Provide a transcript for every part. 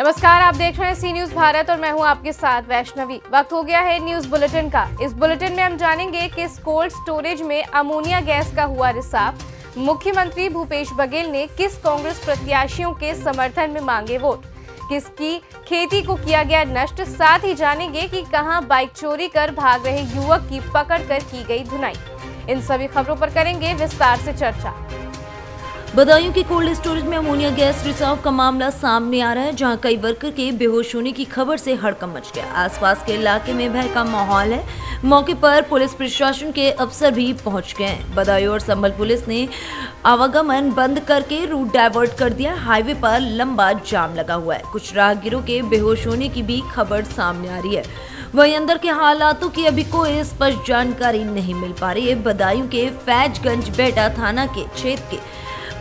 नमस्कार, आप देख रहे हैं सी न्यूज भारत और मैं हूं आपके साथ वैष्णवी। वक्त हो गया है न्यूज बुलेटिन का। इस बुलेटिन में हम जानेंगे कि कोल्ड स्टोरेज में अमोनिया गैस का हुआ रिसाव। मुख्यमंत्री भूपेश बघेल ने किस कांग्रेस प्रत्याशियों के समर्थन में मांगे वोट, किसकी खेती को किया गया नष्ट। साथ ही जानेंगे कि कहां बाइक चोरी कर भाग रहे युवक की पकड़कर की गई धुनाई। इन सभी खबरों पर करेंगे विस्तार से चर्चा। बदायूं के कोल्ड स्टोरेज में अमोनिया गैस रिसाव का मामला सामने आ रहा है, जहां कई वर्कर के बेहोश होने की खबर से हड़कंप मच गया। आसपास के इलाके में भय का माहौल है। मौके पर पुलिस प्रशासन के अफसर भी पहुंच गए हैं। बदायूं और संभल पुलिस ने आवागमन बंद करके रूट डाइवर्ट कर दिया। हाईवे पर लंबा जाम लगा हुआ है। कुछ राहगीरों के बेहोश होने की भी खबर सामने आ रही है। वहीं अंदर के हालातों की अभी कोई स्पष्ट जानकारी नहीं मिल पा रही है। बदायूं के फैजगंज बेटा थाना के क्षेत्र के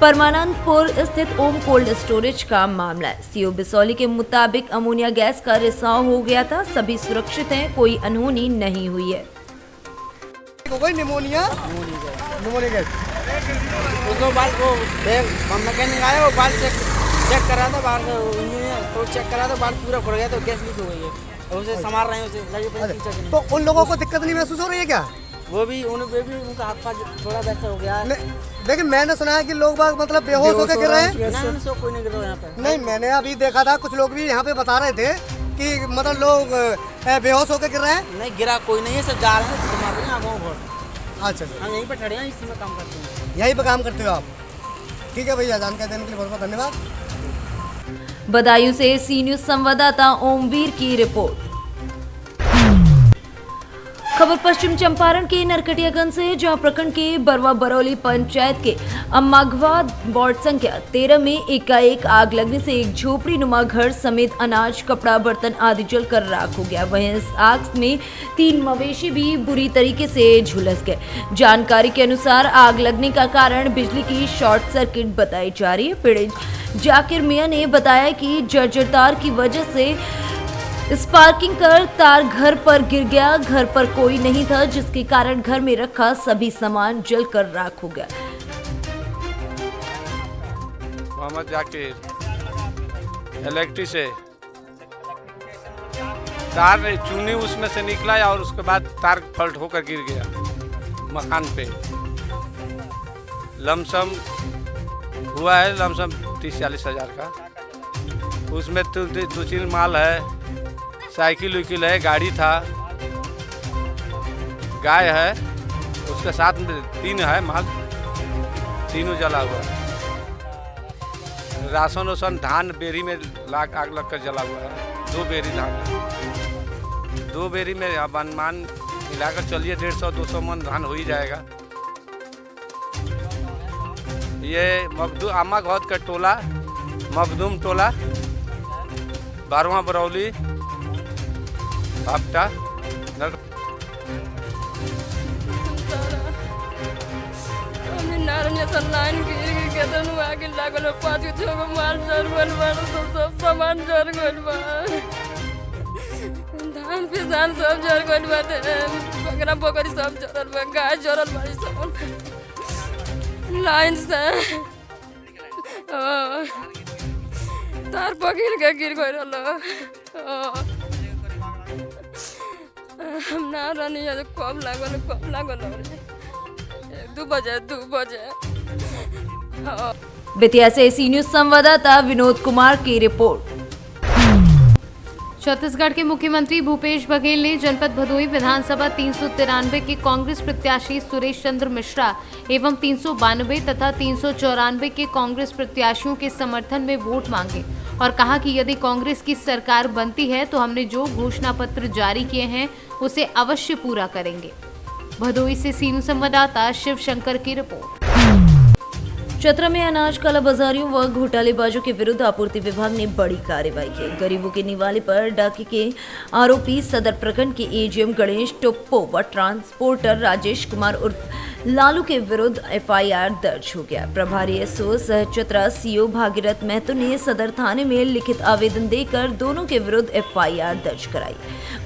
परमानंदपुर स्थित ओम कोल्ड स्टोरेज का मामला है। सीओ बिसौली के मुताबिक अमोनिया गैस का रिसाव हो गया था। सभी सुरक्षित हैं, कोई अनहोनी नहीं हुई है। निमोनिया गैस उसको बाल को मैकेनिक आया, वो बाल चेक करा था, बाल तो चेक करा था, बाल पूरा खुल गया, तो गैस लीक हो गई है। उसे संभाल रहे हैं, उसे तो उन लोगों को दिक्कत नहीं महसूस हो रही है क्या? वो भी उनका हाथ पाँव थोड़ा वैसा हो गया है। लेकिन मैंने सुना है कि लोग बाग मतलब बेहोश होकर गिर रहे हैं। नहीं, कोई नहीं गिर रहा यहाँ पे। नहीं, मैंने अभी देखा था, कुछ लोग भी यहाँ पे बता रहे थे कि मतलब लोग बेहोश होकर गिर रहे हैं। नहीं गिरा कोई नहीं है, सब जा रहे हैं, घुमा रहे हैं आगों घर। अच्छा, हम यहीं पे खड़े हैं, इसी में काम करते हैं। यहीं पे काम करते हो आप? ठीक है भैया, जानकारी देने के लिए बहुत बहुत धन्यवाद। बदायूं से सी न्यूज संवाददाता ओमवीर की रिपोर्ट। खबर पश्चिम चंपारण के नरकटियागंज से, जहां प्रखंड के बरवा बरौली पंचायत के अम्माघवा वार्ड संख्या 13 में एकाएक आग लगने से एक झोपड़ी नुमा घर समेत अनाज, कपड़ा, बर्तन आदि जलकर राख हो गया। वहीं इस आग में 3 मवेशी भी बुरी तरीके से झुलस गए। जानकारी के अनुसार आग लगने का कारण बिजली की शॉर्ट सर्किट बताई जा रही है। पीड़ित जाकिर मियां ने बताया कि जर्जर तार की वजह से स्पार्किंग कर तार घर पर गिर गया। घर पर कोई नहीं था, जिसके कारण घर में रखा सभी सामान जलकर राख हो गया। मोहम्मद जाकिर इलेक्ट्रिक से तार चुनी उसमें से निकला और उसके बाद तार फल्ट होकर गिर गया मकान पे। लमसम हुआ है, लमसम 30-40 हज़ार का। उसमें 2-3 माल है, साइकिल उकिल है, गाड़ी था, गाय है, उसके साथ में 3 है माल, तीनों जला हुआ है। राशन वासन धान बेरी में आग लग कर जला हुआ है। 2 बेरी धान है। 2 बेरी में अब अनुमान मिलाकर चलिए 150-200 मन धान हो ही जाएगा। ये अम्मा घौद का टोला, मखदूम टोला, बरवा बरौली, आपटा लाइन आगे लागल 5-6 माल जर सब सामान जर गइल बा। धान पिसान सब जर गइल बाटे, बकरा बकरी सब जरल बा, गाय जरल बाड़ी सब लाइन से तार पकड़ के गिर गइल। हम ना रहनी है, कब लागल 2 बजे। बेतिया से सी न्यूज संवाददाता विनोद कुमार की रिपोर्ट। छत्तीसगढ़ के मुख्यमंत्री भूपेश बघेल ने जनपद भदोही विधानसभा 393 के कांग्रेस प्रत्याशी सुरेश चंद्र मिश्रा एवं 392 तथा 394 के कांग्रेस प्रत्याशियों के समर्थन में वोट मांगे और कहा कि यदि कांग्रेस की सरकार बनती है तो हमने जो घोषणा पत्र जारी किए हैं उसे अवश्य पूरा करेंगे। भदोही से सी न्यूज संवाददाता शिव शंकर की रिपोर्ट। चतरा में अनाज कालाबाजारियों व घोटालेबाजों के विरुद्ध आपूर्ति विभाग ने बड़ी कार्रवाई की। गरीबों के निवाले पर डाके के आरोपी सदर प्रखंड के एजीएम गणेश टोप्पो व ट्रांसपोर्टर राजेश कुमार उर्फ लालू के विरुद्ध एफआईआर दर्ज हो गया। प्रभारी एसओ सह चतरा सीओ भागीरथ महतो ने सदर थाने में लिखित आवेदन देकर दोनों के विरुद्ध एफआईआर दर्ज कराई।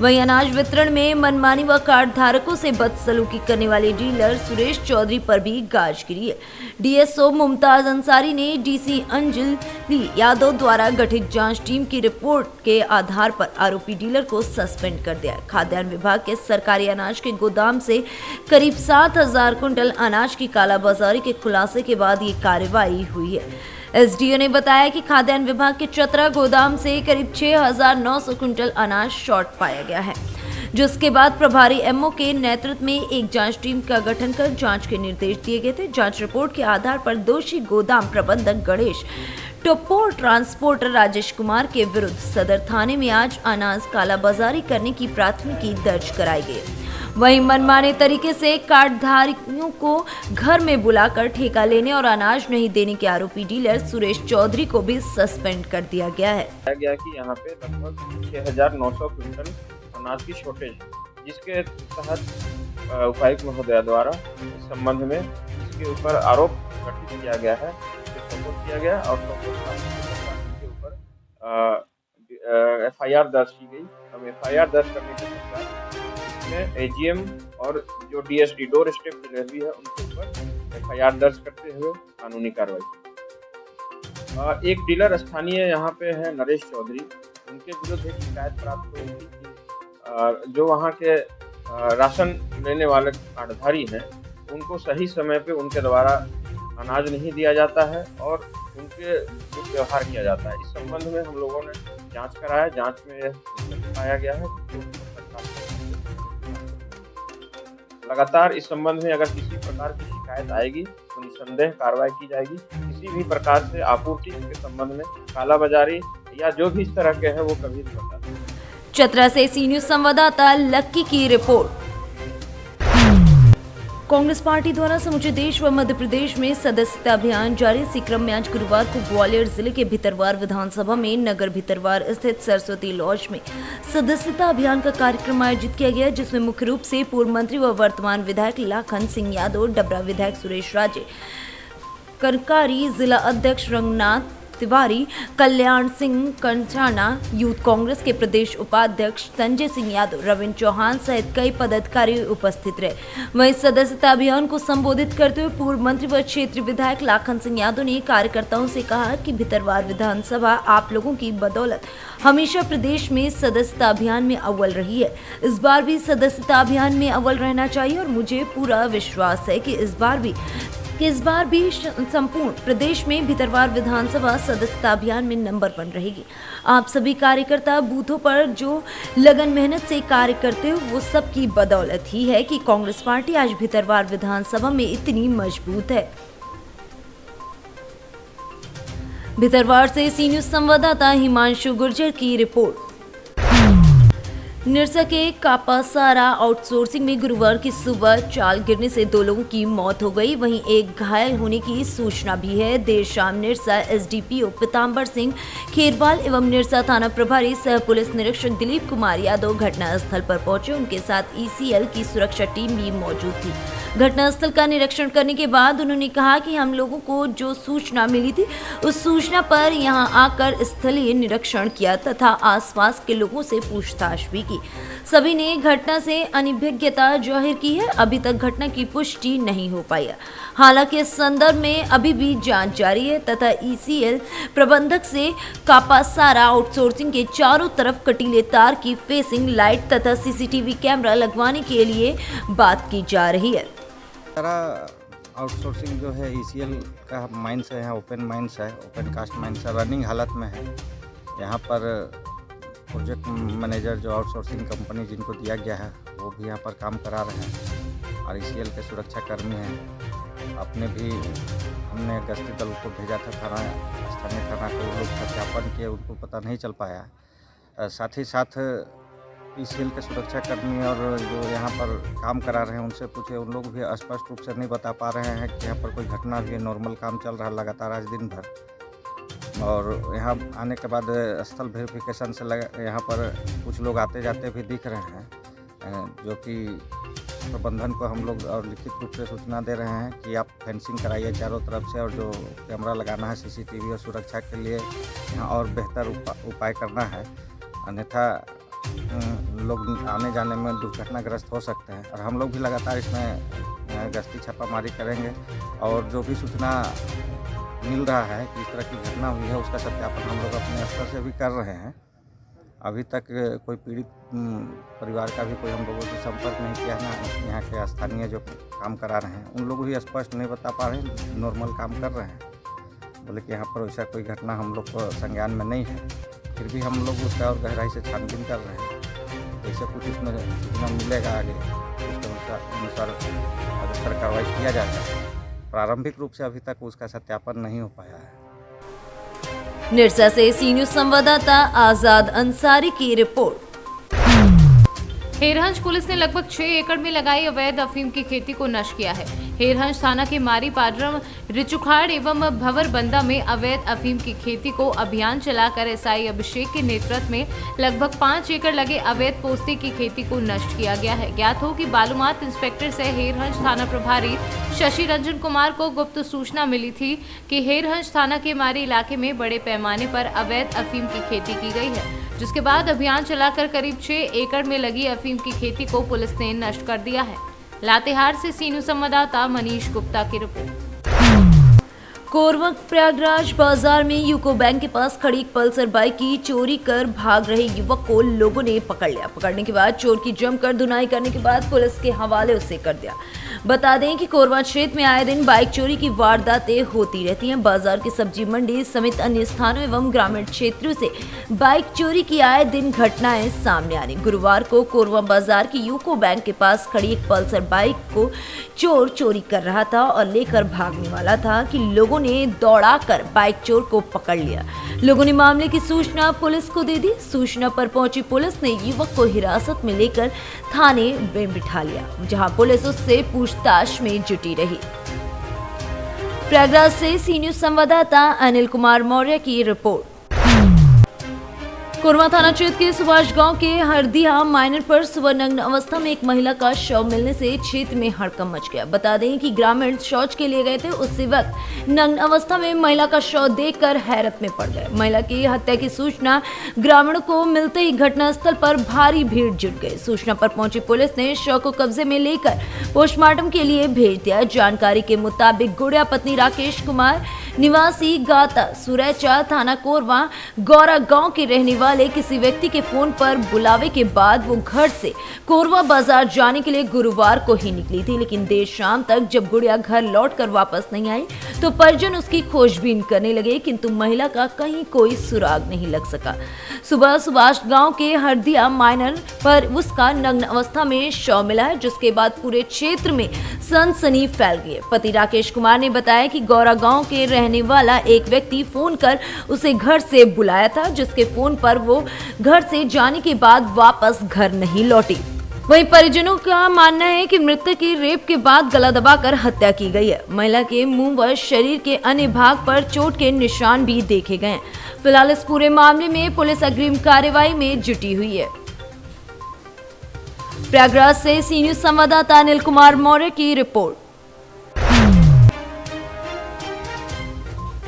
वहीं अनाज वितरण में मनमानी व कार्ड धारकों से बदसलूकी करने वाले डीलर सुरेश चौधरी पर भी गाज गिरी है। डीएसओ मुमताज अंसारी ने डीसी अंजलि यादव द्वारा गठित जांच टीम की रिपोर्ट के आधार पर आरोपी डीलर को सस्पेंड कर दिया। खाद्यान्न विभाग के सरकारी अनाज के गोदाम से करीब 7,000 कुंटल अनाज की कालाबाजारी के खुलासे के बाद ये कार्रवाई हुई है। एसडीओ ने बताया कि खाद्यान्न विभाग के चतरा गोदाम से करीब 6,900 कुंटल अनाज शॉर्ट पाया गया है, जिसके बाद प्रभारी एमओ के नेतृत्व में एक जांच टीम का गठन कर जांच के निर्देश दिए गए थे। जांच रिपोर्ट के आधार पर दोषी गोदाम प्रबंधक गणेश टोपोर ट्रांसपोर्टर राजेश कुमार के विरुद्ध सदर थाने में आज अनाज कालाबाजारी करने की प्राथमिकी दर्ज कराई गई। वहीं मनमाने तरीके से कार्डधारियों को घर में बुलाकर ठेका लेने और अनाज नहीं देने के आरोपी डीलर सुरेश चौधरी को भी सस्पेंड कर दिया गया है। गया कि यहाँ पे लगभग 6,900 क्विंटल अनाज की शॉर्टेज है, जिसके तहत उपायुक्त महोदया द्वारा इस संबंध में इसके ऊपर आरोप गठित किया गया है, सपोर्ट किया गया और के ऊपर एफआईआर दर्ज की गई। हम एफआईआर दर्ज करने के पश्चात इसमें एजीएम और जो डीएसडी डोर स्टेप डिलीवरी है उनके ऊपर एफआईआर दर्ज करते हुए कानूनी कार्रवाई। एक डीलर स्थानीय यहाँ पे है नरेश चौधरी, उनके विरुद्ध एक शिकायत प्राप्त हुई थी कि जो वहाँ के राशन लेने वाले कार्डधारी हैं उनको सही समय पे उनके द्वारा अनाज नहीं दिया जाता है और उनके दुर्व्यवहार किया जाता है। इस संबंध में हम लोगों ने जांच कराया, जांच में पाया गया है कि लगातार इस संबंध में अगर किसी प्रकार की शिकायत आएगी तो निसंदेह कार्रवाई की जाएगी। किसी भी प्रकार से आपूर्ति के संबंध में कालाबाजारी या जो भी इस तरह के है वो कभी नहीं होता। चतरा से सी न्यूज संवाददाता लक्की की रिपोर्ट। कांग्रेस पार्टी द्वारा समूचे देश व मध्य प्रदेश में सदस्यता अभियान जारी। इसी क्रम में आज गुरुवार को ग्वालियर जिले के भितरवार विधानसभा में नगर भितरवार स्थित सरस्वती लॉज में सदस्यता अभियान का कार्यक्रम आयोजित किया गया, जिसमें मुख्य रूप से पूर्व मंत्री व वर्तमान विधायक लाखन सिंह यादव, डबरा विधायक सुरेश राजे, करकारी जिला अध्यक्ष रंगनाथ तिवारी, कल्याण सिंह कंचाना, यूथ कांग्रेस के प्रदेश उपाध्यक्ष संजय सिंह यादव, रविंद्र चौहान सहित कई पदाधिकारी उपस्थित रहे। वहीं सदस्यता अभियान को संबोधित करते हुए पूर्व मंत्री व क्षेत्रीय विधायक लाखन सिंह यादव ने कार्यकर्ताओं से कहा कि भितरवार विधानसभा आप लोगों की बदौलत हमेशा प्रदेश में सदस्यता अभियान में अव्वल रही है। इस बार भी सदस्यता अभियान में अव्वल रहना चाहिए और मुझे पूरा विश्वास है कि इस बार भी संपूर्ण प्रदेश में भितरवार विधानसभा सदस्यता अभियान में नंबर 1 रहेगी। आप सभी कार्यकर्ता बूथों पर जो लगन मेहनत से कार्य करते हो वो सबकी बदौलत ही है कि कांग्रेस पार्टी आज भितरवार विधानसभा में इतनी मजबूत है। भितरवार से सी न्यूज संवाददाता हिमांशु गुर्जर की रिपोर्ट। निरसा के कापासारा आउटसोर्सिंग में गुरुवार की सुबह चाल गिरने से 2 लोगों की मौत हो गई, वहीं एक घायल होने की सूचना भी है। देर शाम निरसा एसडीपीओ पीताम्बर सिंह खेरवाल एवं निरसा थाना प्रभारी सह पुलिस निरीक्षक दिलीप कुमार यादव घटनास्थल पर पहुंचे। उनके साथ ईसीएल की सुरक्षा टीम भी मौजूद थी। घटनास्थल का निरीक्षण करने के बाद उन्होंने कहा कि हम लोगों को जो सूचना मिली थी उस सूचना पर यहां आकर स्थलीय निरीक्षण किया तथा आसपास के लोगों से पूछताछ भी की। सभी ने घटना से अनिभिज्ञता जाहिर की है। अभी तक घटना की पुष्टि नहीं हो पाई है। हालांकि इस संदर्भ में अभी भी जांच जारी है तथा ईसीएल प्रबंधक से कापासारा आउटसोर्सिंग के चारों तरफ कटीले तार की फेसिंग लाइट तथा सीसीटीवी कैमरा लगवाने के लिए बात की जा रही है। आउटसोर्सिंग जो है ईसीएल का माइंस है, यहाँ ओपन माइंस है, ओपन कास्ट माइंस है, रनिंग हालत में है। यहाँ पर प्रोजेक्ट मैनेजर जो आउटसोर्सिंग कंपनी जिनको दिया गया है वो भी यहाँ पर काम करा रहे हैं और ईसीएल के सुरक्षा कर्मी हैं। हमने गश्ती दल को भेजा था स्थानीय थाना को, लोग सत्यापन किए, उनको पता नहीं चल पाया। साथ ही साथ ईसीएल के सुरक्षा कर्मी और जो यहाँ पर काम करा रहे हैं उनसे पूछे, उन लोग भी स्पष्ट रूप से नहीं बता पा रहे हैं कि यहाँ पर कोई घटना भी है। नॉर्मल काम चल रहा है लगातार आज दिन भर। और यहाँ आने के बाद स्थल वेरिफिकेशन से यहाँ पर कुछ लोग आते जाते भी दिख रहे हैं, जो कि प्रबंधन को हम लोग और लिखित रूप से सूचना दे रहे हैं कि आप फेंसिंग कराइए चारों तरफ से, और जो कैमरा लगाना है सीसीटीवी और सुरक्षा के लिए यहाँ और बेहतर उपाय करना है, अन्यथा लोग आने जाने में दुर्घटनाग्रस्त हो सकते हैं। और हम लोग भी लगातार इसमें गश्ती छापामारी करेंगे और जो भी सूचना मिल रहा है कि इस तरह की घटना हुई है उसका सत्यापन हम लोग अपने स्तर से भी कर रहे हैं। अभी तक कोई पीड़ित परिवार का भी कोई हम लोगों से संपर्क नहीं किया है। यहाँ के स्थानीय जो काम करा रहे हैं उन लोग भी स्पष्ट नहीं बता पा रहे हैं, नॉर्मल काम कर रहे हैं, बोले कि यहाँ पर वैसा कोई घटना हम लोग को संज्ञान में नहीं है। फिर भी हम लोग उसका और गहराई से छानबीन कर रहे हैं। जैसे कुछ इसमें सूचना मिलेगा आगे उसके अनुसार अगर कार्रवाई किया जाता है। प्रारंभिक रूप से अभी तक उसका सत्यापन नहीं हो पाया है। निरसा से सी न्यूज संवाददाता आजाद अंसारी की रिपोर्ट। हेरहंज पुलिस ने लगभग 6 एकड़ में लगाई अवैध अफीम की खेती को नष्ट किया है। हेरहंज थाना के मारी पाडरम, रिचुखाड़ एवं भंवरबंदा में अवैध अफीम की खेती को अभियान चलाकर एसआई अभिषेक के नेतृत्व में लगभग 5 एकड़ लगे अवैध पोस्ते की खेती को नष्ट किया गया है। ज्ञात हो कि बालूमाथ इंस्पेक्टर से हेरहंज थाना प्रभारी शशि रंजन कुमार को गुप्त सूचना मिली थी कि हेरहंज थाना के मारी इलाके में बड़े पैमाने पर अवैध अफीम की खेती की गई है, जिसके बाद अभियान चलाकर करीब 6 एकड़ में लगी अफीम की खेती को पुलिस ने नष्ट कर दिया है। लातेहार से सी न्यूज संवाददाता मनीष गुप्ता की रिपोर्ट। कोरवा प्रयागराज बाजार में यूको बैंक के पास खड़ी एक पल्सर बाइक की चोरी कर भाग रहे युवक को लोगों ने पकड़ लिया। पकड़ने के बाद चोर की जमकर धुनाई करने के बाद पुलिस के हवाले उसे कर दिया। बता दें कि कोरवा क्षेत्र में आए दिन बाइक चोरी की वारदातें होती रहती हैं। बाजार की सब्जी मंडी समेत अन्य स्थानों एवं ग्रामीण क्षेत्रों से बाइक चोरी की आए दिन घटनाएं सामने आ रही। गुरुवार को कोरवा बाजार की यूको बैंक के पास खड़ी एक पल्सर बाइक को चोर चोरी कर रहा था और लेकर भागने वाला था कि लोगों ने दौड़ाकर बाइक चोर को पकड़ लिया। लोगों ने मामले की सूचना पुलिस को दे दी। सूचना पर पहुंची पुलिस ने युवक को हिरासत में लेकर थाने में बिठा लिया, जहां पुलिस उससे पूछताछ में जुटी रही। प्रयागराज से सी न्यूज संवाददाता अनिल कुमार मौर्य की रिपोर्ट। कोरवा थाना क्षेत्र के सुभाष गांव के हरदिया माइनर पर सुबह नग्न अवस्था में एक महिला का शव मिलने से क्षेत्र में हड़कंप मच गया। बता दें कि ग्रामीण शौच के लिए गए थे, उसी वक्त नग्न अवस्था में महिला का शव देखकर हैरत में पड़ गए। महिला की हत्या की सूचना ग्रामीणों को मिलते ही घटनास्थल पर भारी भीड़ जुट गई। सूचना पर पहुंची पुलिस ने शव को कब्जे में लेकर पोस्टमार्टम के लिए भेज दिया। जानकारी के मुताबिक गुड़िया पत्नी राकेश कुमार निवासी गाता सुरैचा थाना कोरवा गौरा गांव के रहने वाले किसी व्यक्ति के फोन पर बुलावे के बाद वो घर से कोरवा बाजार जाने के लिए गुरुवार को ही निकली थी, लेकिन देर शाम तक जब गुड़िया घर लौटकर वापस नहीं आई तो परिजन उसकी खोजबीन करने लगे, किंतु महिला का कहीं कोई सुराग नहीं लग सका। सुबह सुभाष गांव के हरदिया माइनर पर उसका नग्न अवस्था में शव मिला है, जिसके बाद पूरे क्षेत्र में सनसनी फैल गई। पति राकेश कुमार ने बताया कि गौरा गांव के रहने वाला एक व्यक्ति फोन कर उसे घर से बुलाया था, जिसके फोन पर वो घर से जाने के बाद वापस घर नहीं लौटी। वहीं परिजनों का मानना है कि मृतक की रेप के बाद गला दबाकर हत्या की गई है। महिला के मुंह व शरीर के अन्य भाग पर चोट के निशान भी देखे गए। फिलहाल इस पूरे मामले में पुलिस अग्रिम कार्रवाई में जुटी हुई है। प्रयागराज से सी न्यूज संवाददाता अनिल कुमार मौर्य की रिपोर्ट।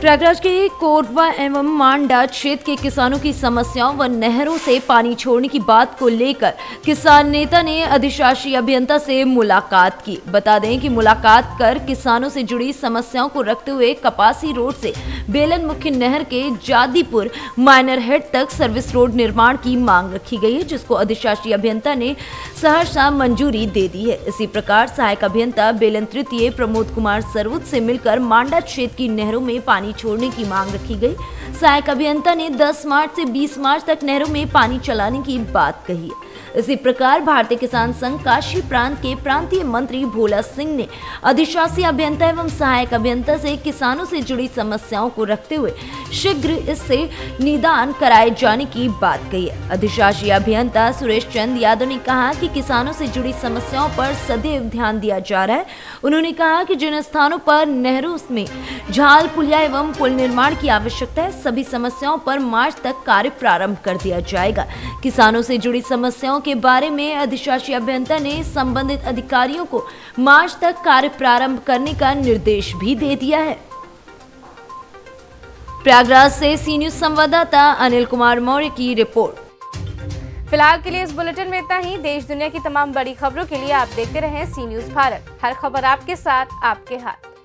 प्रयागराज के कोरवा एवं मांडा क्षेत्र के किसानों की समस्याओं व नहरों से पानी छोड़ने की बात को लेकर किसान नेता ने अधिशासी अभियंता से मुलाकात की। बता दें कि मुलाकात कर किसानों से जुड़ी समस्याओं को रखते हुए कपासी रोड से बेलन मुख्य नहर के जादीपुर माइनर हेड तक सर्विस रोड निर्माण की मांग रखी गई है, जिसको अधिशासी अभियंता ने सहर्षा मंजूरी दे दी है। इसी प्रकार सहायक अभियंता बेलन तृतीय प्रमोद कुमार सरवुत से मिलकर मांडा क्षेत्र की नहरों में पानी छोड़ने की मांग रखी गई। सहायक अभियंता ने 10 मार्च से 20 मार्च तक नहरों में पानी चलाने की बात कही है। इसी प्रकार भारतीय किसान संघ काशी प्रांत के प्रांतीय मंत्री भोला सिंह ने अधिशासी अभियंता एवं सहायक अभियंता से किसानों से जुड़ी समस्याओं को रखते हुए शीघ्र इससे निदान कराए जाने की बात कही है। अधिशासी अभियंता सुरेश चंद यादव ने कहा कि किसानों से जुड़ी समस्याओं पर सदैव ध्यान दिया जा रहा है। उन्होंने कहा कि जिन स्थानों पर नहरों में झाल, पुलिया एवं पुल निर्माण की आवश्यकता है, सभी समस्याओं पर मार्च तक कार्य प्रारंभ कर दिया जाएगा। किसानों से जुड़ी समस्याओं के बारे में अधिशासी अभियंता ने संबंधित अधिकारियों को मार्च तक कार्य प्रारंभ करने का निर्देश भी दे दिया है। प्रयागराज से सी न्यूज संवाददाता अनिल कुमार मौर्य की रिपोर्ट। फिलहाल के लिए इस बुलेटिन में इतना ही। देश दुनिया की तमाम बड़ी खबरों के लिए आप देखते रहें सी न्यूज भारत। हर खबर आपके साथ, आपके हाथ।